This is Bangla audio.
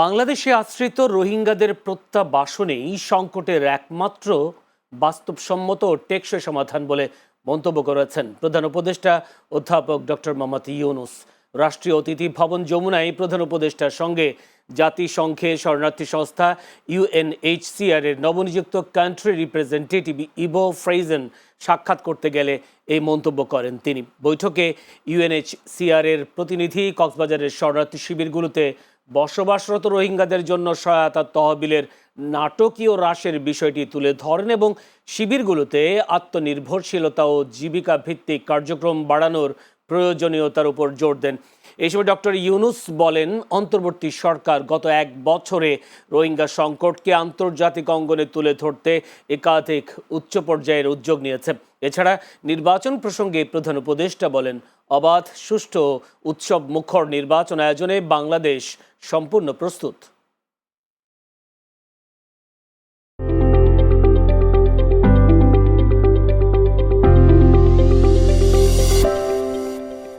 বাংলাদেশে আশ্রিত রোহিঙ্গাদের প্রত্যাবাসনেই সংকটের একমাত্র বাস্তবসম্মত ও টেকসই সমাধান বলে মন্তব্য করেছেন প্রধান উপদেষ্টা অধ্যাপক ডক্টর মোহাম্মদ ইউনূস। রাষ্ট্রীয় অতিথি ভবন যমুনায় প্রধান উপদেষ্টার সঙ্গে জাতিসংঘে শরণার্থী সংস্থা ইউএনএইচসিআর এর নবনিযুক্ত কান্ট্রি রিপ্রেজেন্টেটিভ ইভো ফ্রেইজেন সাক্ষাৎ করতে গেলে এই মন্তব্য করেন তিনি। বৈঠকে ইউএনএইচসিআর এর প্রতিনিধি কক্সবাজারের শরণার্থী শিবিরগুলোতে বসবাসরত রোহিঙ্গাদের জন্য সহায়তা তহবিলের নাটকীয় হ্রাসের বিষয়টি তুলে ধরেন এবং শিবিরগুলোতে আত্মনির্ভরশীলতা ও জীবিকা ভিত্তিক কার্যক্রম বাড়ানোর প্রয়োজনীয়তার উপর জোর দেন। এই সময় ডক্টর ইউনূস বলেন, অন্তর্বর্তী সরকার গত এক বছরে রোহিঙ্গা সংকটকে আন্তর্জাতিক অঙ্গনে তুলে ধরতে একাধিক উচ্চ পর্যায়ের উদ্যোগ নিয়েছে। এছাড়া নির্বাচন প্রসঙ্গে প্রধান উপদেষ্টা বলেন, অবাধ, সুষ্ঠু, উৎসব মুখর নির্বাচন আয়োজনে বাংলাদেশ সম্পূর্ণ প্রস্তুত।